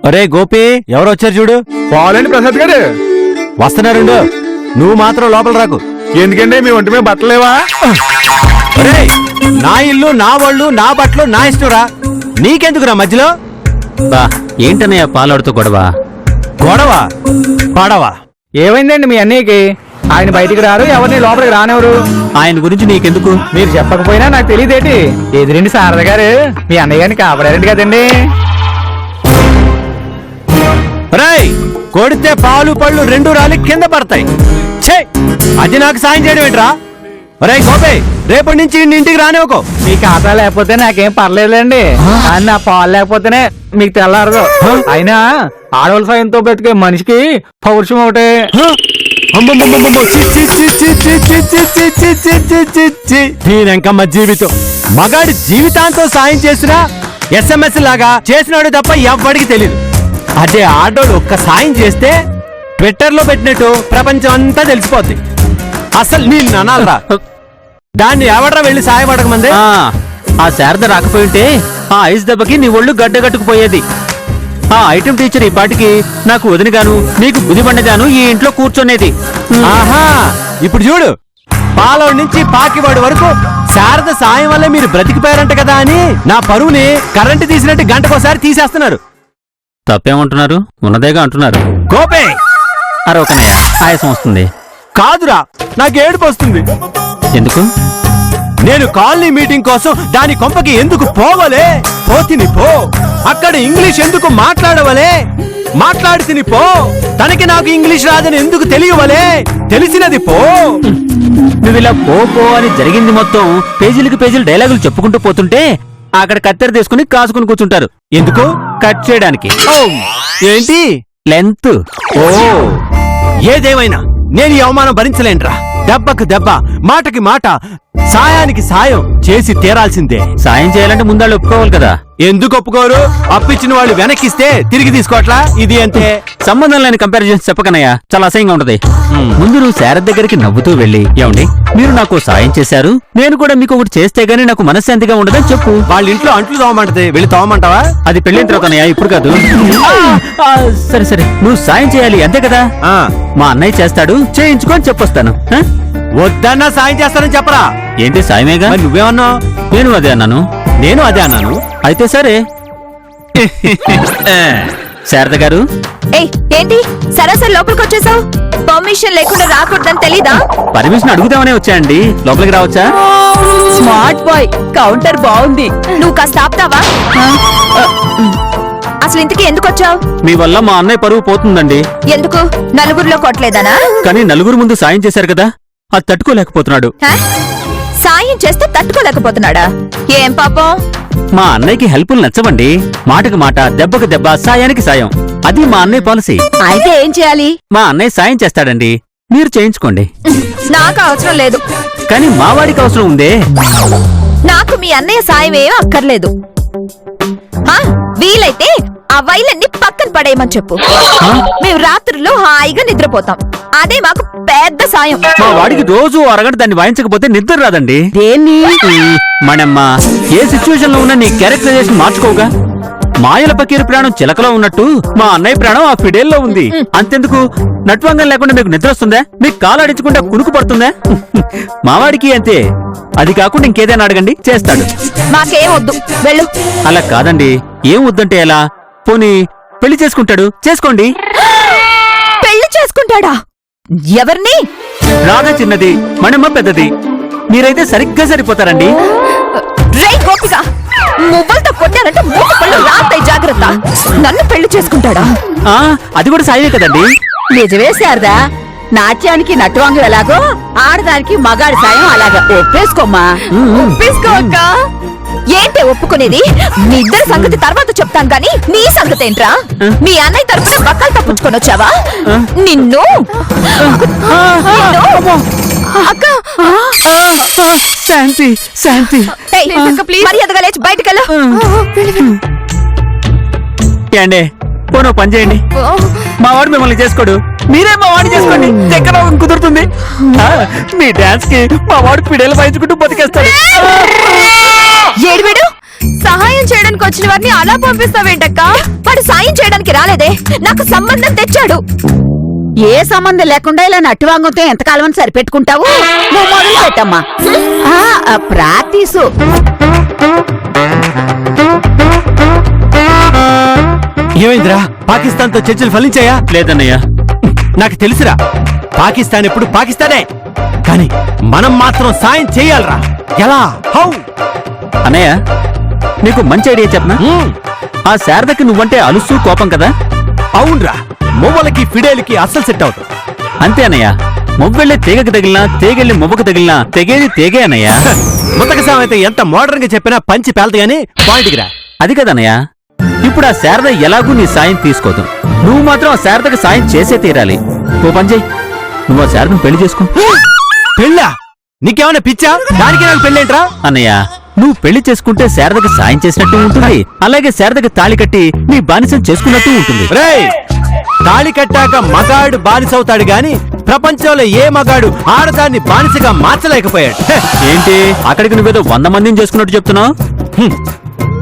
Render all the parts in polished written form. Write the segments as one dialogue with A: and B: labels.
A: అరే గోపి, ఎవరు వచ్చారు చూడు.
B: పోవాలండి ప్రసాద్ గారు.
A: వస్తున్నారుండు, నువ్వు మాత్రం లోపల రాకు.
B: ఎందుకంటే మీ ఒంటి మీద బట్టలేవా?
A: అరే, నా ఇల్లు, నా వాళ్ళు, నా బట్టలు, నా ఇష్టరా. నీకెందుకురా మధ్యలో?
C: బా ఏంటన్నయ్య పాలాడుతూ గొడవ?
A: గొడవ పడవ.
B: ఏమైందండి మీ అన్నయ్యకి? ఆయన బయటికి రారు, ఎవరిని లోపలికి రానివ్వరు.
C: ఆయన గురించి నీకెందుకు?
B: మీరు చెప్పకపోయినా నాకు తెలియదేటి. ఎదురండి శారద గారు, మీ అన్నయ్య గారిని కాపాడారండి కదండి.
A: రేయ్, కొడితే పాలు పళ్ళు రెండు రాలి కింద పడతాయి. ఛే, అది నాకు సాయం చేయడం ఏంట్రా? రే గోపే, రేపటి నుంచి ఇంటికి రానివ్వకో.
B: మీ ఖాతా లేకపోతే నాకేం పర్లేదులేండి, కానీ నా పాలు లేకపోతేనే మీకు తెల్లారదు. అయినా ఆడవాళ్ళ సాయంతో బ్రతికే మనిషికి పౌరుషం ఒకటే.
A: దీనెంకమ్మ జీవితం. మగాడి జీవితాంతం సాయం చేసినా SMS లాగా చేసినాడు తప్ప ఎవ్వడికి తెలీదు. అదే ఆడోడు ఒక్క సాయం చేస్తే ట్విట్టర్ లో పెట్టినట్టు ప్రపంచం అంతా తెలిసిపోద్ది. అసలు నేను అనాలరా, దాన్ని ఎవడరా వెళ్ళి సాయపడకమంది.
C: ఆ శారద రాకపోయింటే ఆ ఐస్ దెబ్బకి నీ ఒళ్ళు గడ్డగట్టుకుపోయేది. ఆ ఐటెం టీచర్ ఈ పాటికి నాకు వదినగాను నీకు బుదిబండగాను ఈ ఇంట్లో కూర్చొనేది.
A: ఆహా, ఇప్పుడు చూడు, పాలవ నుంచి పాకివాడి వరకు శారద సాయం వల్ల మీరు బ్రతికిపోయారంట కదా అని నా పరువుని కరెంటు తీసినట్టు గంటకోసారి తీసేస్తున్నారు.
C: తప్పేమంటున్నారు? ఉన్నదేగా అంటున్నారు.
A: గోపే,
C: అరే ఒకనయ్య, ఆయాసం వస్తుంది.
A: కాదురా, నాకు ఏడుపు వస్తుంది.
C: ఎందుకు?
A: నేను కాలనీ మీటింగ్ కోసం దాని కొంపకి ఎందుకు పోవలే? పోతిని పో. అక్కడ ఇంగ్లీష్ ఎందుకు మాట్లాడవలే? మాట్లాడి తిని పో. తనకి నాకు ఇంగ్లీష్ రాదని ఎందుకు తెలియవలే? తెలిసినది పో.
C: నువ్వు ఇలా పో అని జరిగింది మొత్తం పేజీలకు పేజీలు డైలాగులు చెప్పుకుంటూ పోతుంటే అక్కడ కత్తెర తీసుకుని కాసుకుని కూర్చుంటారు.
A: ఎందుకు?
C: కట్ చేయడానికి.
A: ఏంటి?
C: లెంత్.
A: ఓ, ఏదేమైనా నేను ఈ అవమానం భరించలేంట్రా. దెబ్బకు దెబ్బ, మాటకి మాట, సాయానికి సాయం చేసి తీరాల్సిందే.
C: సాయం చేయాలంటే ముందాళ్ళు ఒప్పుకోవాలి కదా.
A: ఎందుకు ఒప్పుకోరు? అప్పిచ్చిన వాళ్ళు వెనక్కిస్తే తిరిగి తీసుకోవట్లా? ఇది అంతే.
C: సంబంధం లేని కంపారిజన్స్ చెప్పకనయ్యా, చాలా అసహ్యంగా ఉంటది. ముందు నువ్వు శారద దగ్గరికి నవ్వుతూ వెళ్ళి, ఏమండి మీరు నాకు సాయం చేశారు, నేను కూడా మీకు ఒకటి చేస్తే గానీ నాకు మనశ్శాంతిగా ఉండదని చెప్పు.
A: వాళ్ళ ఇంట్లో అంట్లు తోమంటది, వెళ్ళి తోమంటావా?
C: అది పెళ్ళిన తర్వాతనయ్యా, ఇప్పుడు కాదు. సరే సరే, నువ్వు సాయం చేయాలి అంతే కదా. మా అన్నయ్య చేస్తాడు, చేయించుకొని చెప్పొస్తాను.
A: వద్దన్నా సాయం చేస్తానని చెప్పరా?
C: ఏంటి సాయమేగా?
A: మరి నువ్వేమన్నావు?
C: నేను అదే అన్నాను.
A: నేను అదే అన్నాను.
C: అయితే సరే. శారద గారు,
D: ఏంటి సరాసరి లోపలికి వచ్చేసావు? పర్మిషన్ లేకుండా రాకూడదని తెలీదా?
C: పర్మిషన్ అడుగుదామనే వచ్చాయండి. లోపలికి రావచ్చా?
D: స్మార్ట్ బాయ్, కౌంటర్ బాగుంది. నువ్వు కాస్త ఆపుతావా? అసలు ఇంతకీ ఎందుకు వచ్చావు?
C: మీ వల్ల మా అన్నయ్య పరువు పోతుందండి.
D: ఎందుకు? నలుగురిలో కొట్టలేదనా?
C: కానీ నలుగురు ముందు సాయం చేశారు కదా, అది తట్టుకోలేకపోతున్నాడు.
D: సాయం చేస్తే తట్టుకోలేకపోతున్నాడా? ఏం పాపం?
C: మా అన్నయ్యకి హెల్ప్లు నచ్చవండి. మాటకు మాట, దెబ్బకు దెబ్బ, సాయానికి సాయం. అది మా అన్నయ్య పాలసీ.
D: అయితే ఏం చేయాలి?
C: మా అన్నయ్య సాయం చేస్తాడండి, మీరు చేయించుకోండి.
D: నాకు అవసరం లేదు.
C: కానీ మా వాడికి అవసరం ఉందే.
D: నాకు మీ అన్నయ్య సాయం ఏం అక్కర్లేదు. వీలైతే ఆ వైలన్నీ పక్కన పడేయమని చెప్పు. మేము రాత్రుల్లో హాయిగా నిద్రపోతాం. అదే మాకు పెద్ద సాయం.
C: మా వాడికి రోజు అరగంట దాన్ని వాయించకపోతే నిద్ర రాదండి.
D: దేన్ని?
C: మణమ్మ, ఏ సిచ్యువేషన్ లో ఉన్నా నీ క్యారెక్టరైజేషన్ మార్చుకోగా. మాయల పకీరు ప్రాణం చిలకలో ఉన్నట్టు మా అన్నయ్య ప్రాణం ఆ ఫిడేల్లో ఉంది. అంతెందుకు, నట్వంగం లేకుండా మీకు నిద్ర వస్తుందా? మీకు కాలాడించకుండా కునుకు పడుతుందా? మావాడికి అంతే. అది కాకుండా ఇంకేదైనా అడగండి, చేస్తాడు.
D: మాకేం వద్దు, వెళ్ళు.
C: అలా కాదండి, ఏం వద్దంటే ఎలా? పోనీ పెళ్లి చేసుకుంటాడు, చేసుకోండి.
D: పెళ్లి చేసుకుంటాడా? ఎవరిని?
C: రాధ చిన్నది, మణమ్మ పెద్దది. మీరైతే సరిగ్గా సరిపోతారండి.
D: రే గోపిక, మువ్వలతో కొట్టానంటే మూడు పళ్ళు రాతాయి, జాగ్రత్త. నన్ను పెళ్లి చేసుకుంటాడా?
C: అది కూడా సాయమే కదండి.
D: నిజమే శారదా, నాట్యానికి నటువాంగం ఎలాగో ఆడదానికి మగాడి సాయం అలాగా. ఒప్పేసుకోమ్మా. ఒప్పేసుకోక ఏంటే ఒప్పుకునేది? మీ ఇద్దరి సంగతి తర్వాత చెప్తాను గాని నీ సంగతి ఏంట్రా? మీ అన్నయ్య తరపున బక్కలు తప్పించుకొని వచ్చావా? నిన్ను అక్క,
C: శాంతి శాంతి,
D: మర్యాదగా లేచి బయటకెళ్ళు.
C: ఏండే, పోనో పని చేయండి. మా వాడు మిమ్మల్ని చేసుకోడు, మీరే మా వాడిని చేసుకోండి. ఎక్కడ కుదురుతుంది? మీ డాన్స్ కి మా వాడు పిడేలు వాయించుకుంటూ బతికేస్తాడు.
D: ఏడివిడు సహాయం చేయడానికి వచ్చిన వారిని అలా పంపిస్తావేంటక్క? వాడు సాయం చేయడానికి రాలేదే, నాకు సంబంధం తెచ్చాడు. ఏ సంబంధం లేకుండా ఇలా నట్టువాంగంతో ఎంతకాలం అని సరిపెట్టుకుంటావు? నువ్వు మొదలు పెట్టమ్మా. ప్రాక్టీసు.
A: ఏమైందిరా? పాకిస్తాన్ తో చర్చలు ఫలించాయా?
C: లేదన్నయ్య.
A: నాకు తెలుసురా, పాకిస్తాన్ ఎప్పుడు పాకిస్తానే, కానీ మనం మాత్రం సాయం చేయాలరా. ఎలా? హౌ?
C: అన్నయ్య, నీకు మంచి ఐడియా చెప్పనా? ఆ శారదకి నువ్వంటే అలుసు కోపం కదా?
A: అవునరా, మొవ్వలకి ఫిడేలకి అస్సలు సెట్ అవుతుంది.
C: అంతే అన్నయ్య. మొవ్వెళ్ళే తీగకి తగిలినా, తేగెళ్ళి మొవ్వకు తగిలినా తెగేది తేగే అన్నయ్య.
A: ముతక సామెత ఎంత మోడర్న్ గా చెప్పినా పంచి పేలత గానీ పాయింట్కి రా.
C: అది కదన్నయ్య, ఇప్పుడు ఆ శారద ఎలాగూ నీ సాయం తీసుకోదు. నువ్వు మాత్రం ఆ శారదకి సాయం చేసే తీరాలి. ఓ పని చెయ్యి, నువ్వు ఆ శారదను పెళ్లి చేసుకో.
A: పెళ్ళా? నీకేమైనా పిచ్చా? దానికి నాకు పెళ్ళేంట్రా?
C: అన్నయ్య, నువ్వు పెళ్లి చేసుకుంటే శారదకి సాయం చేసినట్టు ఉంటుంది, అలాగే శారదకి తాళి కట్టి నీ బానిసం చేసుకున్నట్టు ఉంటుంది.
A: రేయ్, తాళి కట్టాక మగాడు బానిసవుతాడు గాని ప్రపంచంలో ఏ మగాడు ఆడదాన్ని బానిసగా మార్చలేకపోయాడు.
C: ఏంటి అక్కడికి నువ్వేదో 100 మందిని చేసుకున్నట్టు చెప్తున్నావు?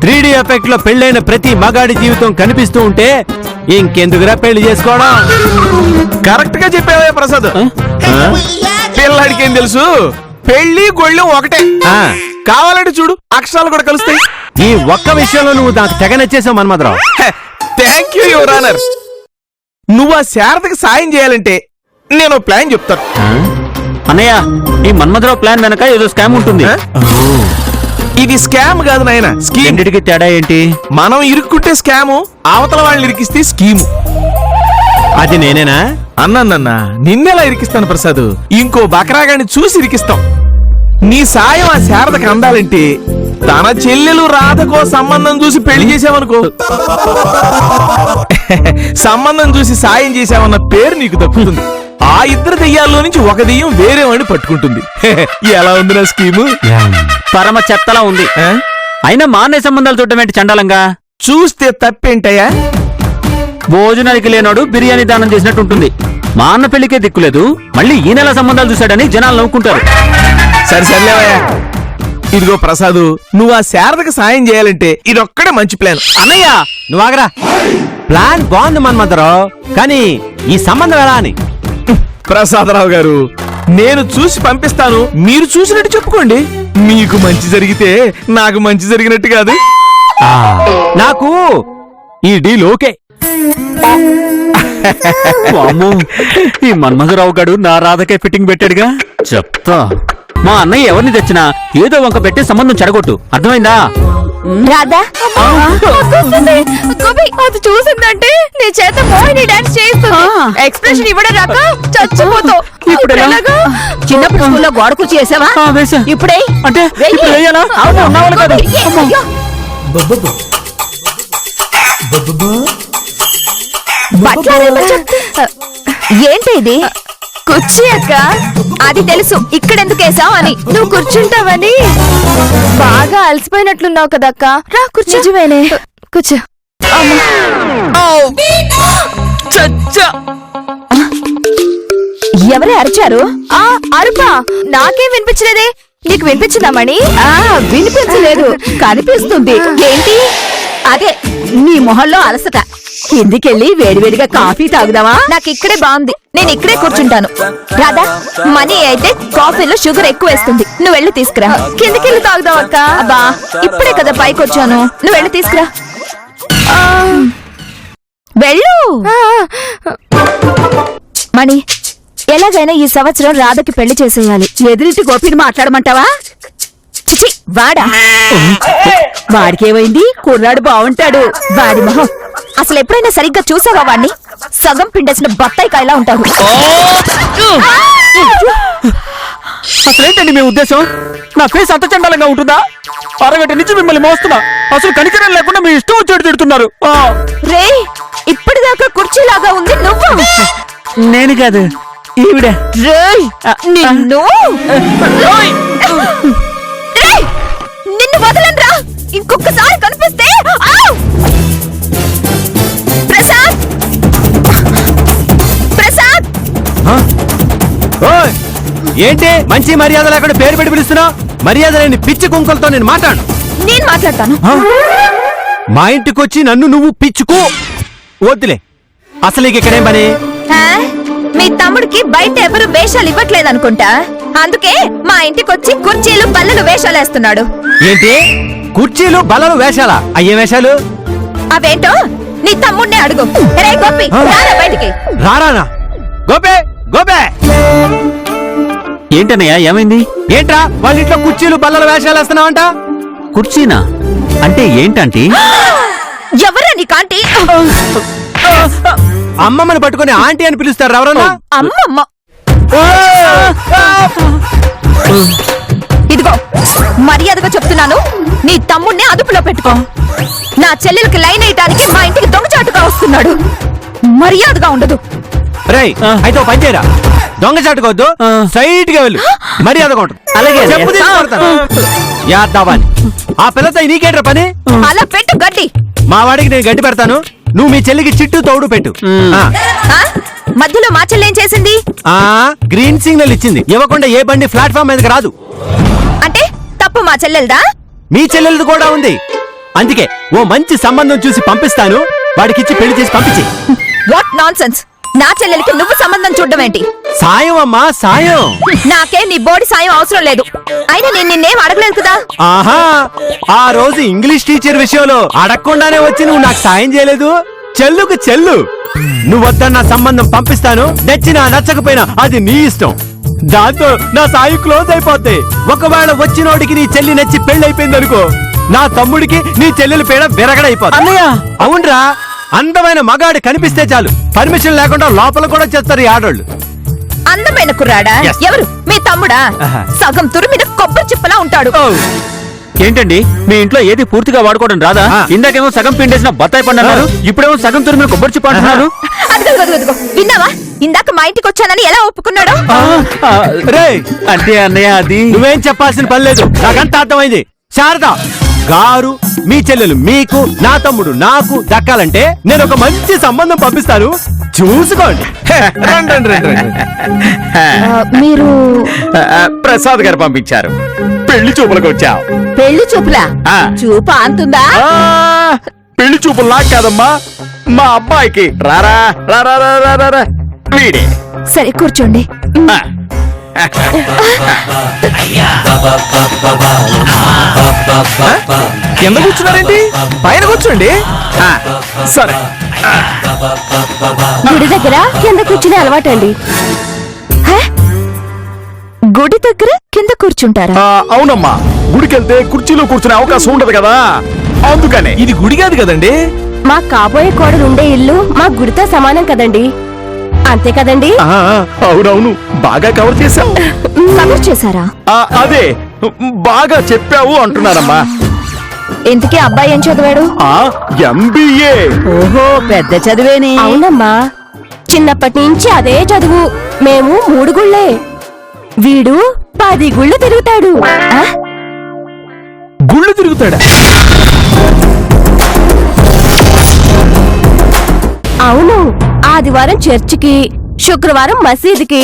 A: 3D ఎఫెక్ట్ లో పెళ్ళైన ప్రతి మగాడి జీవితం కనిపిస్తూ ఉంటే ఇంకెందుకురా పెళ్లి చేసుకోవడం?
E: కరెక్ట్ గా చెప్పావే ప్రసాద్. పిల్లాడికి ఏం తెలుసు? పెళ్లి గొళ్ళు ఒకటే. కావాలంటే చూడు, అక్షరాలు కూడా కలుస్తాయి.
A: ఈ ఒక్క విషయంలో నువ్వు నాకు తెగ నచ్చేసావు Manmadharao.
E: Thank you your honour. నువ్వు ఆ శారదకి సాయం చేయాలంటే నేను ప్లాన్ చెప్తాను.
C: అన్నయ్య, ఈ మన్మధరావు ప్లాన్ వెనక ఏదో స్కామ్ ఉంటుంది.
E: ఇది స్కామ్ కాదు నాయన, స్కీమ్.
C: రెండిటికి తేడా ఏంటి?
E: మనం ఇరుక్కుంటే స్కాము, అవతల వాళ్ళని ఇరికిస్తే స్కీము.
A: అది నేనేనా?
E: అన్నన్న నిన్నెలా ఇరికిస్తాను ప్రసాద్? ఇంకో బకరాగాన్ని చూసి ఇరికిస్తాం. నీ సాయం ఆ శారదకి అందాలంటే తన చెల్లెలు రాధకో సంబంధం చూసి పెళ్లి చేసావనుకో, సంబంధం చూసి సాయం చేసావన్న పేరు నీకు దక్కుతుంది. ఆ ఇద్దరు దెయ్యాల్లో నుంచి ఒక దెయ్యం వేరే వాడిని పట్టుకుంటుంది. ఎలా ఉంది నా స్కీము?
C: పరమ చెత్తలా ఉంది. అయినా మా అన్నయ్య సంబంధాలు చూడటం ఏంటి చండాలంగా?
E: చూస్తే తప్పేంటయ్యా?
C: భోజనానికి లేనోడు బిర్యానీ దానం చేసినట్టు ఉంటుంది. మా అన్న పెళ్లికే దిక్కులేదు, మళ్ళీ ఈ నెల సంబంధాలు చూశాడని జనాలు నవ్వుకుంటారు.
E: సరిసర్లేవయ్యా. ఇదిగో ప్రసాదు, నువ్వు ఆ శారదకి సాయం చేయాలంటే ఇదొక్కడే మంచి ప్లాన్.
C: అన్నయ్య,
A: నువ్వు ఆగరా. ప్లాన్ బాగుంది మన్మధరావు, కానీ ఈ సంబంధం ఎలా అని?
E: ప్రసాదరావు గారు, నేను చూసి పంపిస్తాను, మీరు చూసినట్టు చెప్పుకోండి. మీకు మంచి జరిగితే నాకు మంచి జరిగినట్టు కాదు.
A: నాకు ఈ డీల్ ఓకే.
C: వామ్మో, ఈ మన్మధరావు గాడు నా రాధకే ఫిట్టింగ్ పెట్టాడుగా. చెప్తా, మా అన్నయ్య ఎవరిని తెచ్చినా ఏదో వంక పెట్టి సంబంధం చెడగొట్టు, అర్థమైందా?
D: రాధా, అది చూసిందంటే నీ చేత మోహిని డాన్స్ చేయిస్తుంది. ఎక్స్ప్రెషన్ ఇవ్వడం రాక చచ్చిపోతావు.
C: ఇప్పుడు
D: ఎలాగా? చిన్నప్పుడు స్కూల్లో గోడ కుర్చీ వేసావా?
C: వేసా.
D: ఇప్పుడే
C: అంటే
D: వెయ్యి.
C: ఇప్పుడు వేయాలా?
D: అవును,
C: ఉన్నావాళ్ళు కదా.
D: అయ్యో, అయ్యో. ఏంటి ఇది? కుర్చీ అక్క. అది తెలుసు, ఇక్కడెందుకు వేసావు అని. నువ్వు కూర్చుంటావని. బాగా అలసిపోయినట్లున్నావు కదక్క. రా కూర్చో. నిజమేనే, కూర్చో. ఎవరే అరిచారు? అరుపా? నాకేం వినిపించలేదే. నీకు వినిపించిందా మణి? వినిపించలేదు, కనిపిస్తుంది. ఏంటి? అదే నీ మొహంలో అలసట. కిందికెళ్ళి వేడివేడిగా కాఫీ తాగుదావా? నాకు ఇక్కడే బాగుంది, నేను ఇక్కడే కూర్చుంటాను. రాధా, మనీ అయితే కాఫీలో షుగర్ ఎక్కువ వేస్తుంది. నువ్వు వెళ్ళి తీసుకురా. కిందికెళ్ళి తాగుదాం అక్క. అబ్బా, ఇప్పుడే కదా పైకి వచ్చాను. నువ్వు వెళ్ళి తీసుకురా. వెళ్ళు. మణి, ఎలాగైనా ఈ సంవత్సరం రాధకి పెళ్లి చేసేయాలి. ఎదురింటి గోపిని మాట్లాడమంటావా? చిచి, వాడా? వాడికేమైంది? కుర్రాడు బాగుంటాడు. వాడి మొహం అసలు ఎప్పుడైనా సరిగ్గా చూసావా? వాడిని సగం పిండేసిన బత్తాయికాయలా ఉంటాడు.
C: అసలేంటండి మీ ఉద్దేశం? నా ఫేస్ అంత చండాలంగా ఉంటుందా? అరగంట నుంచి మిమ్మల్ని మోస్తున్నా, అసలు కనికరం లేకుండా మీ ఇష్టం వచ్చేట్టు తిడుతున్నారు.
D: రే, ఇప్పటిదాకా కుర్చీలాగా ఉంది నువ్వు.
C: నేను కాదు, ఈవిడ.
D: రేయ్, నిన్ను నిన్ను వదలండ్రా. ఇంకొకసారి కనిపిస్తే ప్రసాద్, ప్రసాద్.
A: ఓయ్, ఏంటి మంచి మర్యాద లేకుండా పేరు పెట్టి పిలుస్తున్నావు? మర్యాద లేని పిచ్చి కుంకులతో నేను మాట్లాడు.
D: నేను మాట్లాడతాను.
A: మా ఇంటికొచ్చి నన్ను నువ్వు పిచ్చుకో వద్దులే. అసలు నీకు ఇక్కడేం పని?
D: ఆ? మీ తమ్ముడికి బయట ఎవరు వేషాలు ఇవ్వట్లేదనుకుంటా, అందుకే మా ఇంటికొచ్చి కుర్చీలు బల్లలు వేషాలు వేస్తున్నాడు.
A: ఏంటి కుర్చీలు బల్లలు వేషాలా? అయ్యే వేషాలు?
D: అవేంటో నీ తమ్ముడినే అడుగు. రే గోపి, రారా బయటికి.
A: రారానా? గోపే గోపే
C: ఏంటన్నయ్య ఏమైంది?
A: ఏంట్రా వాళ్ళ ఇంట్లో కుర్చీలు బల్లలు వేషాలు వేస్తున్నావంట?
C: కుర్చీనా అంటే ఏంటంటే?
D: ఎవరా నీ కాంటీ?
A: అమ్మమ్మని పట్టుకొని ఆంటీ అని పిలుస్తారు ఎవరన్నా?
D: అమ్మమ్మ. ఇదిగో మర్యాదగా చెప్తున్నాను, నీ తమ్ముడిని అదుపులో పెట్టుకో. నా చెల్లెలకి లైన్ వేయడానికి మా ఇంటికి దొంగచాటుగా వస్తున్నాడు. మర్యాదగా ఉండదు.
A: రేయ్ అయితే ఓ పని చేయరా, దొంగచాటుకోవద్దు, స్ట్రైట్ గా వెళ్ళు, మర్యాదగా ఉంటుంది.
C: అలాగే.
A: చెప్పు తీసుకొడతాను. యాదవ్వని ఆ పిల్లతో నీకేంట్రా పని?
D: అలా పెట్టు గడ్డి.
A: మా వాడికి నేను గడ్డి పెడతాను, నువ్వు మీ చెల్లికి చిట్టు తోడు పెట్టు. ఆ.
D: ఆ? మధ్యలో మా చెల్లెం చేసింది?
A: ఆ గ్రీన్ సిగ్నల్ ఇచ్చింది, ఇవ్వకుండా ఏ బండి ప్లాట్ఫామ్ మీదకి రాదు.
D: అంటే తప్పు మా చెల్లెలదా?
A: మీ చెల్లెలది కూడా ఉంది. అందుకే ఓ మంచి సంబంధం చూసి పంపిస్తాను, వాడికిచ్చి పెళ్లి చేసి పంపించి.
D: What non sense. నా చెల్లెలకి నువ్వు సంబంధం చూడడం ఏంటి?
A: సాయం అమ్మా సాయం.
D: నాకే నీ బోడి సాయం అవసరం లేదు. అయినా నేను నిన్నేం అడగలేదు కదా.
A: ఆహా ఆ రోజు ఇంగ్లీష్ టీచర్ విషయంలో అడగకుండానే వచ్చి నువ్వు నాకు సాయం చేయలేదు. చెల్లుకు చెల్లు, నువ్వు వద్దన్న సంబంధం పంపిస్తాను, నచ్చినా నచ్చకపోయినా అది నీ ఇష్టం. దాంతో నా సాయి క్లోజ్ అయిపోతాయి. ఒకవేళ వచ్చినోడికి నీ చెల్లి నచ్చి పెళ్లి అయిపోయింది అనుకో, నా తమ్ముడికి నీ చెల్లెల పేడ విరగడైపోతుంది.
C: అన్నయ్య
A: అవునరా, అందమైన మగాడు కనిపిస్తే చాలు, పర్మిషన్ లేకుండా లోపల కూడా చేస్తారు ఈ ఆడోళ్ళు.
D: అందమైన కుర్రాడా?
A: Yes.
D: ఎవరు? మీ తమ్ముడా?
A: ఆహా.
D: సగం తురు మీద కొబ్బరి చిప్పలా ఉంటాడు.
C: ఏంటండి మీ ఇంట్లో ఏది పూర్తిగా వాడుకోవడం రాదా?
A: ఆ.
C: ఇందాకేమో సగం పిండేసిన బత్తాయి పండు అన్నారు, ఇప్పుడేమో సగం తురిమిన కొబ్బరి చిప్ప అంటున్నారు.
D: అదిగో, అదిగో, అదిగో. విన్నావా? ఇందాక మా ఇంటికి వచ్చానని ఎలా ఒప్పుకున్నాడు?
A: రేయ్
C: అంటే అన్నయ్య అది
A: నువ్వేం చెప్పాల్సిన పని లేదు, నాకంతా అర్థమైంది. శారద గారు మీ చెల్లెలు మీకు, నా తమ్ముడు నాకు దక్కాలంటే నేను ఒక మంచి సంబంధం పంపిస్తాను, చూసుకోండి.
E: రండి రండి రండి రండి.
D: మీరు
C: ప్రసాద్ గారు పంపించారు. పెళ్లి చూపులకు వచ్చావు.
D: పెళ్లి చూపులా?
C: ఆ.
D: చూపు అంతుందా?
C: పెళ్లి చూపులు నాకు కాదమ్మా, మా అబ్బాయికి. రారా రారా రారా రారా వీడే.
D: సరే కూర్చోండి.
C: ఆ.
E: కింద కూర్చున్నారేంటి? పైన కూర్చోండి.
C: ఆ. సరే
D: గుడి దగ్గర కింద కూర్చునే అలవాటండి. హే? గుడి దగ్గర కింద కూర్చుంటారా?
C: అవునమ్మా, గుడికెళ్తే కుర్చీలో కూర్చునే అవకాశం ఉండదు కదా, అందుకనే.
E: ఇది గుడి కాదు కదండి.
D: మా కాబోయే కోడలు ఉండే ఇల్లు మా గుడితో సమానం కదండి, అంతే కదండి?
C: అవునవును, బాగా కవర్ చేశావు.
D: కవర్ చేశారా?
C: అదే బాగా చెప్పావు అంటున్నానమ్మా.
D: ఇంతకీ అబ్బాయి ఏం చదివాడు?
C: ఎంబీఏ.
D: ఓహో, పెద్ద చదివేనే. అవునమ్మా, చిన్నప్పటి నుంచి అదే చదువు. మేము 3 గుళ్ళే, వీడు 10 గుళ్ళు తిరుగుతాడు. ఆ?
E: గుళ్ళు తిరుగుతాడా?
D: అవును, ఆదివారం చర్చికి, శుక్రవారం మసీదుకి,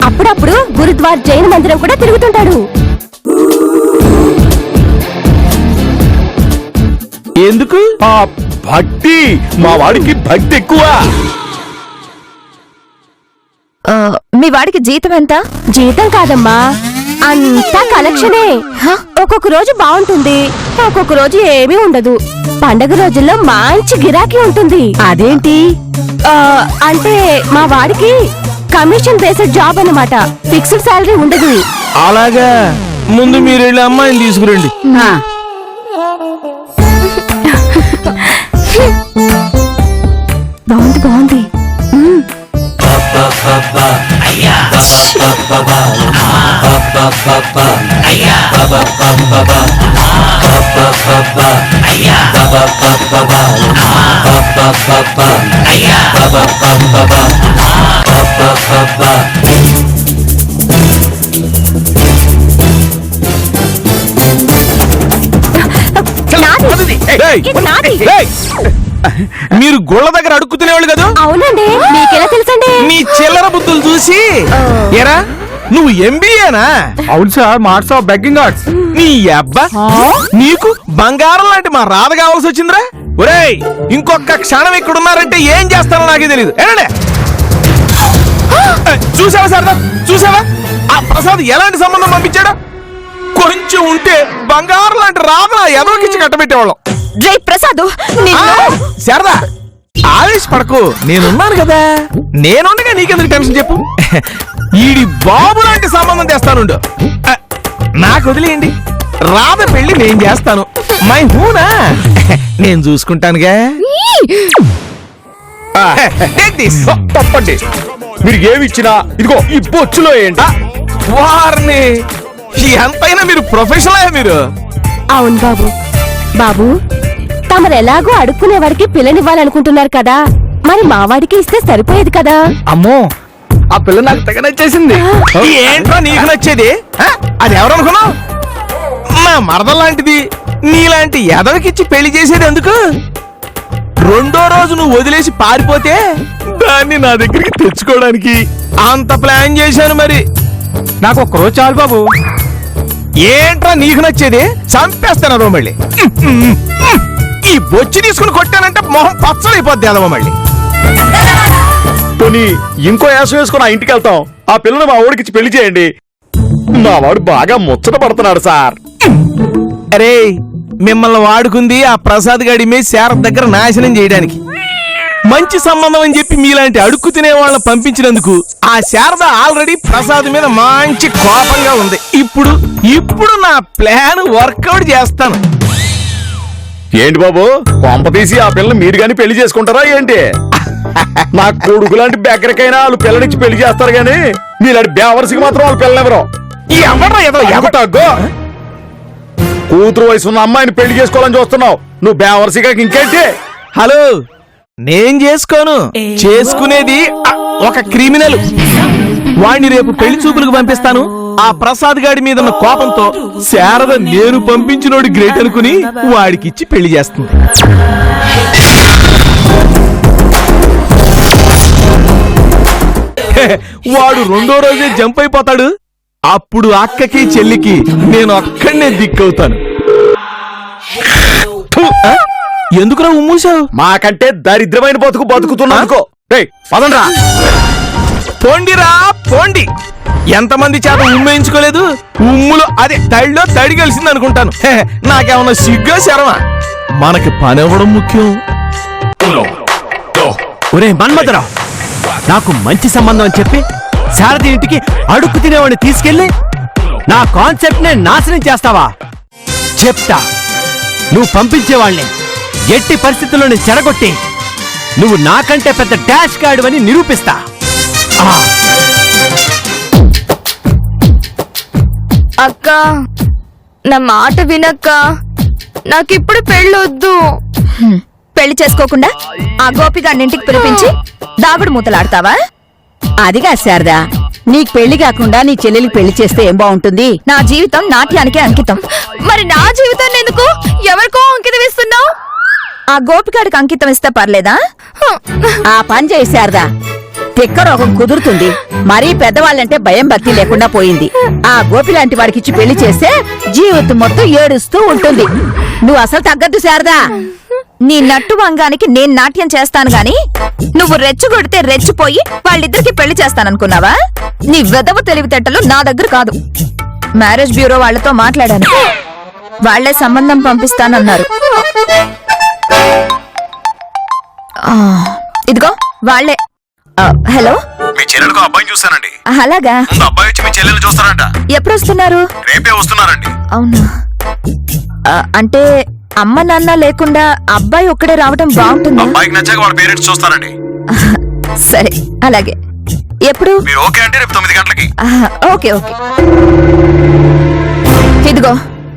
D: అప్పుడప్పుడు గురుద్వార్ జైన మందిరం కూడా తిరుగుతుంటాడు.
E: ఎందుకు?
C: భక్తి, మా వాడికి భక్తి ఎక్కువ.
D: మీ వాడికి జీతం ఎంత? జీతం కాదమ్మా, అంతా కలెక్షనే. ఒక్కొక్క రోజు బాగుంటుంది, ఒక్కొక్క రోజు ఏమీ ఉండదు. పండగ రోజుల్లో మంచి గిరాకీ ఉంటుంది. అదేంటి? అంటే మా వాడికి కమిషన్ బేస్డ్ జాబ్ అన్నమాట, ఫిక్స్డ్ శాలరీ ఉండదు.
E: అలాగా, ముందు మీరు వెళ్ళి అమ్మాయిని తీసుకురండి.
D: బాగుంది బాగుంది. నాది.
E: రేయ్,
D: ఇది నాది.
E: రేయ్, మీరు గుళ్ళ దగ్గర అడుక్కుతునేవాళ్ళు కదా?
D: అవునండి, మీకెలా తెలుసండి?
E: మీ చిల్లర బుద్ధులు చూసి. ఎరా నువ్వు ఎంబీఏనా?
B: అవును sir, marks of begging arts.
E: నీ అబ్బా, నీకు బంగారం లాంటి మా రాధ కావాల్సి వచ్చిందిరా. ఒరేయ్, ఇంకొక క్షణం ఇక్కడ ఉన్నారంటే ఏం చేస్తానో నాకే తెలియదు. చూసావా సరదా, చూసావా ఆ ప్రసాద్ ఎలాంటి సంబంధం పంపించాడు? కొంచెం ఉంటే బంగారం లాంటి రాధ ఎదవకిచ్చి కట్టబెట్టేవాళ్ళం.
D: రే ప్రసాద్,
E: శారదా, ఆవేశపడకు, నేనున్నాను కదా. నేనుండగా నీకెందుకు టెన్షన్ చెప్పు. ఈడి బాబు లాంటి సంబంధం తెస్తానుండు. నాకు వదిలేయండి, రాధ పెళ్లి నేను చేస్తాను. మై హూనా, నేను చూసుకుంటానుగా.
C: తప్పండి, మీరు ఏమిచ్చినా ఇదిగో ఈ బొచ్చులో ఏంట.
E: వారిని ఎంతైనా మీరు ప్రొఫెషనల్. మీరు
F: అవును బాబు. బాబు, తమరు ఎలాగో అడుక్కునే వాడికి పిల్లనివ్వాలనుకుంటున్నారు కదా, మరి మా వాడికి ఇస్తే సరిపోయేది కదా.
B: అమ్మో, ఆ పిల్ల నాకు తెగ నచ్చేసింది.
E: ఏంట్రా నీకు నచ్చేది? అది ఎవరనుకున్నావు? నా మరదం లాంటిది నీలాంటి ఎదవకిచ్చి పెళ్లి చేసేది ఎందుకు? రెండో రోజు నువ్వు వదిలేసి పారిపోతే దాన్ని నా దగ్గరికి తెచ్చుకోవడానికి అంత ప్లాన్ చేశాను. మరి
B: నాకు ఒక్క రోజు చాలు బాబు.
E: ఏంట్రా నీకు నచ్చేది? చంపేస్తాను అదో మళ్ళీ. ఈ బొచ్చి తీసుకుని కొట్టానంటే మొహం పచ్చడైపోద్ది అదవ మళ్ళీ.
C: పోనీ ఇంకో యాసం వేసుకుని ఆ ఇంటికి వెళ్తాం. ఆ పిల్లని మా ఊడికిచ్చి పెళ్లి చేయండి. మా వాడు బాగా ముచ్చట పడుతున్నాడు సార్.
E: అరే, మిమ్మల్ని వాడుకుంది ఆ ప్రసాద్ గాడి మీద శారద దగ్గర నాశనం చేయడానికి. మంచి సంబంధం అని చెప్పి మీలాంటి అడుక్కు తినే వాళ్ళని పంపించినందుకు ఆ శారద ఆల్రెడీ ప్రసాద్ మీద మంచి కోపంగా ఉంది. ఇప్పుడు నా ప్లాన్ వర్కౌట్ చేస్తాను.
C: ఏంటి బాబు, కొంప తీసి ఆ పిల్లని మీరు గాని పెళ్లి చేసుకుంటారా ఏంటి? నా కొడుకు లాంటి బెక్కరికైనా వాళ్ళు పిల్లనిచ్చి పెళ్లి చేస్తారు గాని మీలాంటి బేవర్సికి మాత్రం వాళ్ళు పిల్లనెవరో.
E: ఎవడ్రా ఏదో
C: ఎగతాగో, కూతురు వయసు ఉన్న అమ్మాయిని పెళ్లి చేసుకోవాలని చూస్తున్నావు. నువ్వు బేవర్సిగా ఇంకేంటి?
E: హలో, నేను చేసుకోను. చేసుకునేది ఒక క్రిమినల్. వాణ్ణి రేపు పెళ్లి చూపులకు పంపిస్తాను. ఆ ప్రసాద్ గాడి మీద ఉన్న కోపంతో శారద నేను పంపించినోడు గ్రేట్ అనుకుని వాడికిచ్చి పెళ్లి చేస్తుంది. వాడు రెండో రోజే జంప్ అయిపోతాడు. అప్పుడు అక్కకి చెల్లికి నేను అక్కడనే దిక్కవుతాను. ఎందుకురా ఉమ్మూసావు?
C: మాకంటే దరిద్రమైన బతుకుతున్నానుకో. పదండ్రా.
E: పోండిరా పోండి. ఎంతమంది చేత ఉమ్మేయించుకోలేదు. ఉమ్ములో అదే తడిలో తడి కలిసింది అనుకుంటాను. నాకేమన్నా సిగ్గా శరమా? మనకి పని అవ్వడం ముఖ్యం.
A: ఒరే మన్మధరా, నాకు మంచి సంబంధం అని చెప్పి శారద ఇంటికి అడుక్కు తినేవాడిని తీసుకెళ్లి నా కాన్సెప్ట్ నే నాశనం చేస్తావా? చెప్తా, నువ్వు పంపించేవాళ్ళని ఎట్టి పరిస్థితుల్లోని చెడగొట్టి నువ్వు నాకంటే పెద్ద డాష్ గార్డ్ అని నిరూపిస్తా.
F: అక్క, నా మాట వినక్క, నాకిప్పుడు పెళ్ళొద్దు.
D: పెళ్లి చేసుకోకుండా ఆ గోపిగాడిని ఇంటికి పిలిపించి దాగుడు మూతలాడతావా? అదిగా శారదా, నీకు పెళ్లి కాకుండా నీ చెల్లెలికి పెళ్లి చేస్తే ఏం బాగుంటుంది? నా జీవితం నాట్యానికే అంకితం.
F: మరి నా జీవితాన్ని ఎందుకు ఎవరికో అంకితం ఇస్తున్నావు?
D: ఆ గోపిగాడికి అంకితం ఇస్తే పర్లేదా? ఆ పని చేయి శారదా, తిక్క రోగం కుదురుతుంది. మరీ పెద్దవాళ్ళంటే భయం భక్తి లేకుండా పోయింది. ఆ గోపి లాంటి వాడికిచ్చి పెళ్లి చేస్తే జీవితం మొత్తం ఏడుస్తూ ఉంటుంది. నువ్వు అసలు తగ్గద్దు శారదా. నీ నట్టు వంగానికి నేను నాట్యం చేస్తాను గాని నువ్వు రెచ్చగొడితే రెచ్చిపోయి వాళ్ళిద్దరికి పెళ్లి చేస్తాననుకున్నావా? నీ వెదవ తెలివితేటలు నా దగ్గర కాదు. మ్యారేజ్ బ్యూరో వాళ్ళతో మాట్లాడాను, వాళ్లే సంబంధం పంపిస్తానన్నారు. ఇదిగో వాళ్లే. హలో,
G: మీ చెల్లెలకు అబ్బాయిని చూస్తానండి.
D: అలాగా?
G: ముందు అబ్బాయి వచ్చి మీ చెల్లెలు చూస్తారంట.
D: ఎప్పుడు వస్తున్నారు?
G: రేపే వస్తున్నారండి.
D: అవునా? అంటే అమ్మ నాన్న లేకుండా అబ్బాయి ఒక్కడే రావడం బాగుంటుందా?
G: అబ్బాయికి నచ్చాక వాళ్ళ పేరెంట్స్ చూస్తారండి.
D: సరే, అలాగే. ఎప్పుడు?
G: మీరు ఓకే అంటే రేపు 9 గంటలకి.
D: Okay okay. ఇదిగో,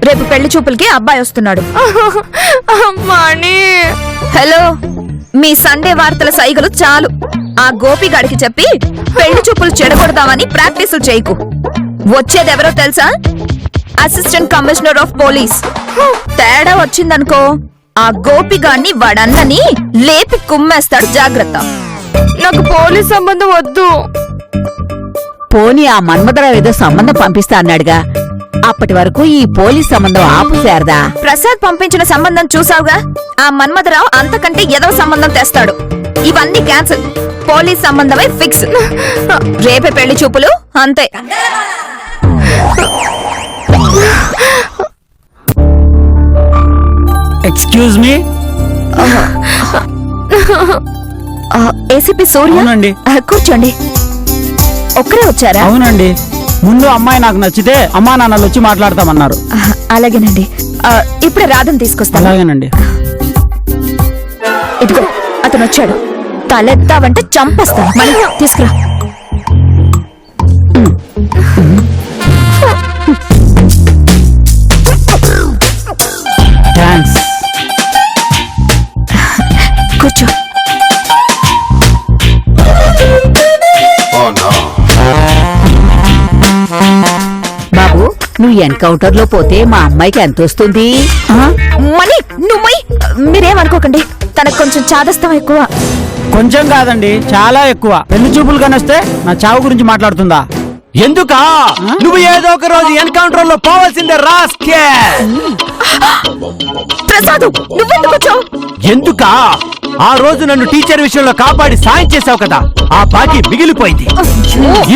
D: రేపు పెళ్లి చూపులకి అబ్బాయి వస్తున్నాడు. హలో, మీ సండే వార్తల సైగలు చాలు. ఆ గోపిగాడికి చెప్పి పెళ్లి చూపులు చెడగొడదామని ప్రాక్టీసులు చేయకు. వచ్చేదెవరో తెలుసా? Assistant commissioner of police. తేడా వచ్చిందనుకో ఆ గోపిగాడిని వాడన్నని లేపి కుమ్మేస్తాడు. జాగ్రత్త.
F: నాకు పోలీస్ సంబంధం వద్దు.
D: పోనీ ఆ మన్మధరావు ఏదో సంబంధం పంపిస్తా అన్నాడుగా, అప్పటి వరకు ఈ పోలీస్ సంబంధం ఆపు శారదా.
F: ప్రసాద్ పంపించిన సంబంధం చూసావుగా, ఆ మన్మథరావు అంతకంటే ఎదవ సంబంధం తెస్తాడు. ఇవన్నీ క్యాన్సిల్, పోలీస్ సంబంధమే ఫిక్స్. రేపే పెళ్లి చూపులు అంతే.
B: Excuse me.
F: ఏసీపీ సూర్య,
B: అవునండి.
F: కూర్చోండి. ఒక్కరే వచ్చారా?
B: అవునండి, ముందు అమ్మాయి నాకు నచ్చితే అమ్మా నాన్నలు వచ్చి మాట్లాడతామన్నారు.
F: అలాగేనండి. ఇప్పుడే రాధను తీసుకొస్తాను.
B: అలాగేనండి.
F: ఇదిగో అతను వచ్చాడు, తలెత్తావంటే చంపేస్తాను. మళ్ళీ తీసుకురా.
B: థ్యాంక్స్.
F: కూర్చో.
D: బాబు, నువ్వు ఎన్కౌంటర్ లో పోతే మా అమ్మాయికి ఎంత వస్తుంది?
F: మనీ నువ్వు మీరేమనుకోకండి, తనకు కొంచెం చాదస్తం ఎక్కువ.
B: కొంచెం కాదండి, చాలా ఎక్కువ. పెళ్లి చూపులు కనొస్తే నా చావు గురించి మాట్లాడుతుందా?
A: ఎందుకా నువ్వు ఏదో ఒక రోజు ఎన్కౌంటర్ లో పోవాల్సిందే రాస్కే.
F: ప్రసాద్, నువ్వెందుకు వచ్చావు?
A: ఎందుకా ఆ రోజు నన్ను టీచర్ విషయంలో కాపాడి సాయం చేసావు కదా, ఆ బాకీ మిగిలిపోయింది.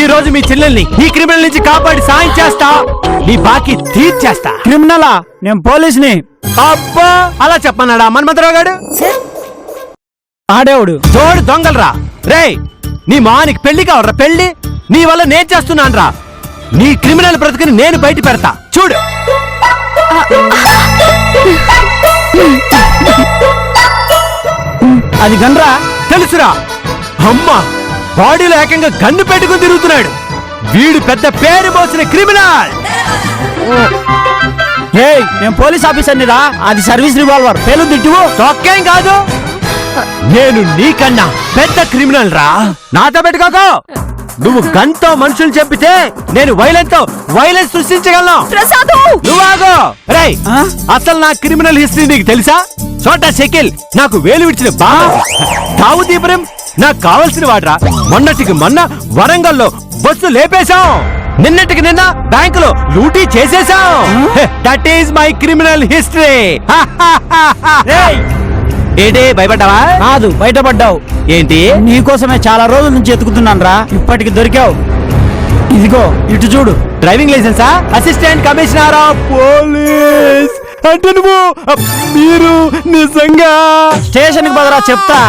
A: ఈ రోజు మీ చెల్లెల్ని ఈ క్రిమినల్ నుంచి కాపాడి సాయం చేస్తా, నీ బాకీ తీర్చేస్తా.
B: క్రిమినలా? నేను పోలీస్ని.
A: అబ్బా, అలా చెప్పన్నాడా మన్మథరావు గారు?
B: ఆడేవుడు
A: తోడు దొంగలరా రేయ్, నీ మానికి పెళ్లి కావరా? పెళ్లి నీ వల్ల నేను చేస్తున్నాను రా. నీ క్రిమినల్ బ్రతుకుని నేను బయట పెడతా చూడు.
B: అది గన్రా.
A: తెలుసురా, అమ్మా బాడీలో ఏకంగా గన్ను పెట్టుకుని తిరుగుతున్నాడు. వీడు పెద్ద పేరు మోసిన క్రిమినల్.
B: ఏయ్, నేను పోలీస్ ఆఫీసర్నిరా, అది సర్వీస్ రివాల్వర్. పేలు తిట్టువు.
A: తొక్కేం కాదు, నేను నీకన్నా పెద్ద క్రిమినల్ రా. నాతో పెట్టుకోకు. నువ్వు గన్తో మనుషులు చంపితే నేను వైలెన్స్ సృష్టించగలను.
F: ప్రసాద్,
A: నువ్వు ఆగు. రేయ్, అసలు నా క్రిమినల్ హిస్టరీ నీకు తెలుసా? చోటా షకీల్ నాకు వేలు విడిచిన బాబా, దావుద్ ఇబ్రహీం నాకు కావలసిన వాడ్రా. మొన్నటికి మొన్న వరంగల్లో బస్సు లేపేశాం, నిన్నటికి నిన్న బ్యాంకులో లూటీ చేసేశాం. That is my criminal history. ఏంటి భయపడ్డావా?
B: కాదు, బయటపడ్డావు.
A: ఏంటి?
B: నీకోసమే చాలా రోజుల నుంచి ఎత్తుకుతున్నాను రా, ఇప్పటికి దొరికావు. ఇదిగో ఇటు చూడు.
A: డ్రైవింగ్ లైసెన్సా? అసిస్టెంట్ కమిషనర్ ఆఫ్ పోలీస్ అంటే నువ్వు? మీరు నిజంగా
B: స్టేషన్ కి బదరా చెప్తా.